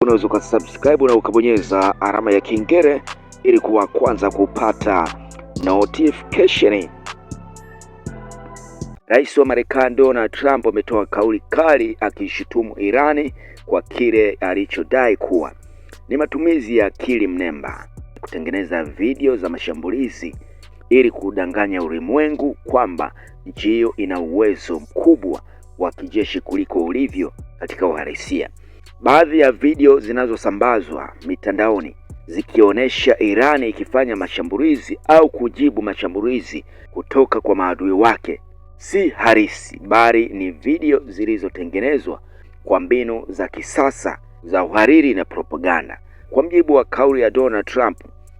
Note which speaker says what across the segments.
Speaker 1: Unaweza ukasubscribe na ukabonyeza alama ya kengele ili kuwa kwanza kupata notification. Rais wa Marekani Donald Trump ametoa kauli kali akishutumu Irani kwa kile alichodai kuwa ni matumizi ya akili mnemba kutengeneza video za mashambulizi ili kudanganya ulimwengu kwamba nchi hiyo ina uwezo mkubwa wa kijeshi kuliko ulivyo katika uhalisia. Baadhi ya video zinazosambazwa mitandaoni zikionyesha Irani ikifanya mashambulizi au kujibu mashambulizi kutoka kwa maadui wake si halisi, bali ni video zilizotengenezwa kwa mbinu za kisasa za uhariri na propaganda. Kwa mujibu wa kauli ya Donald Trump,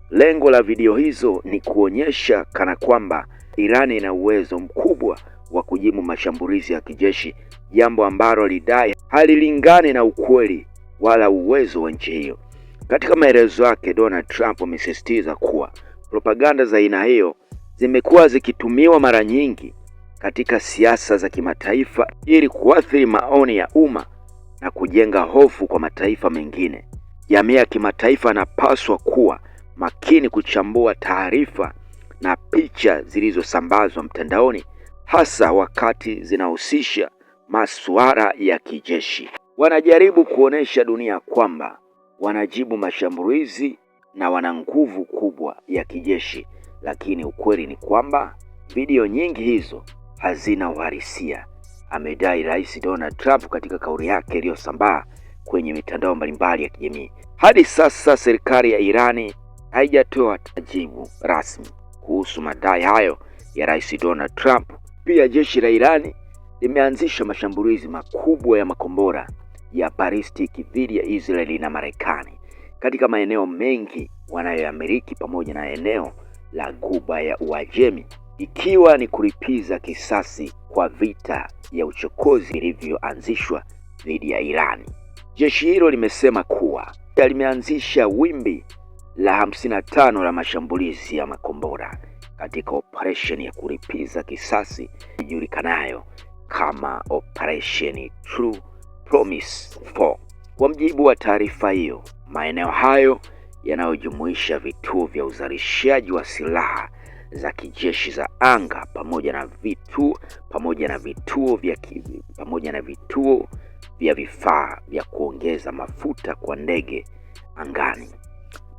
Speaker 1: lengo la video hizo ni kuonyesha kana kwamba Irani ina uwezo mkubwa wa kujibu mashambulizi ya kijeshi, jambo ambalo lidai halilingani na ukweli wala uwezo wa nchi hiyo. Katika maelezo yake, Donald Trump amesisitiza kuwa propaganda za aina hiyo zimekuwa zikitumiwa mara nyingi katika siasa za kimataifa ili kuathiri maoni ya umma na kujenga hofu kwa mataifa mengine. Jamii ya kimataifa inapaswa kuwa makini kuchambua taarifa na picha zilizosambazwa mtandaoni, hasa wakati zinahusisha masuala ya kijeshi. Wanajaribu kuonesha dunia kwamba wanajibu mashambulizi na wana nguvu kubwa ya kijeshi, lakini ukweli ni kwamba video nyingi hizo hazina uhalisia, amedai Rais Donald Trump katika kauli yake iliyosambaa kwenye mitandao mbalimbali ya kijamii. Hadi sasa serikali ya Irani haijatoa jibu rasmi kuhusu madai hayo ya Rais Donald Trump. Pia jeshi la Irani limeanzisha mashambulizi makubwa ya makombora ya balistiki dhidi ya Israeli na Marekani katika maeneo mengi wanayoyamiliki pamoja na eneo la Ghuba ya Uajemi, ikiwa ni kulipiza kisasi kwa vita ya uchokozi vilivyoanzishwa dhidi ya Irani. Jeshi hilo limesema kuwa limeanzisha wimbi la 55 la mashambulizi ya makombora katika operation ya kulipiza kisasi ijulikanayo kama Operation True Promise 4. Kwa mujibu wa taarifa hiyo, maeneo hayo yanayojumuisha vituo vya uzalishaji wa silaha za kijeshi za anga pamoja na vituo vya vifaa vya kuongeza mafuta kwa ndege angani.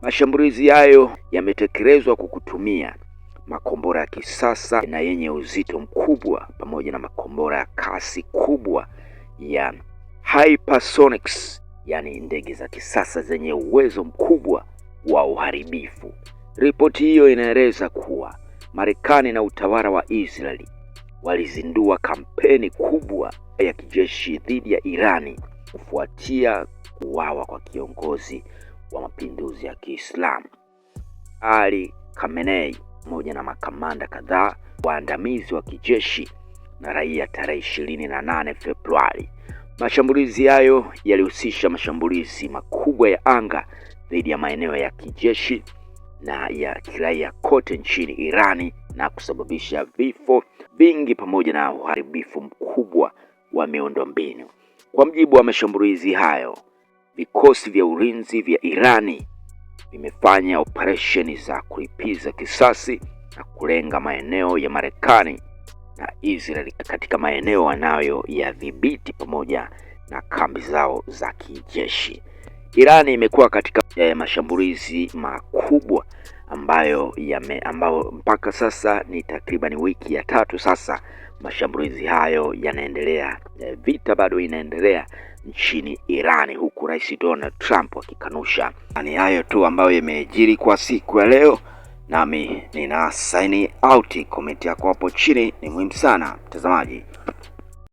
Speaker 1: Mashambulizi hayo yametekelezwa kwa kutumia makombora ya kisasa na yenye uzito mkubwa pamoja na makombora ya kasi kubwa ya hypersonics, yani ndege za kisasa zenye uwezo mkubwa wa uharibifu. Ripoti hiyo inaeleza kuwa Marekani na utawala wa Israeli walizindua kampeni kubwa ya kijeshi dhidi ya Irani kufuatia kuuawa kwa kiongozi wa mapinduzi ya Kiislamu Ali Khamenei pamoja na makamanda kadhaa waandamizi wa kijeshi na raia tarehe 28 Februari. Mashambulizi hayo yalihusisha mashambulizi makubwa ya anga dhidi ya maeneo ya kijeshi na ya kiraia kote nchini Irani na kusababisha vifo vingi pamoja na uharibifu mkubwa wa miundombinu. Kwa mujibu wa mashambulizi hayo, vikosi vya ulinzi vya Irani vimefanya operesheni za kulipiza kisasi na kulenga maeneo ya Marekani na Israeli katika maeneo wanayoyadhibiti pamoja na kambi zao za kijeshi. Irani imekuwa katika mashambulizi makubwa ambayo mpaka sasa ni takriban wiki ya 3 sasa mashambulizi hayo yanaendelea. Vita bado inaendelea nchini Irani, huku Rais Donald Trump akikanusha. Ni hayo tu ambayo yamejiri kwa siku ya leo, nami nina sign out. Comment yako hapo chini ni muhimu sana mtazamaji.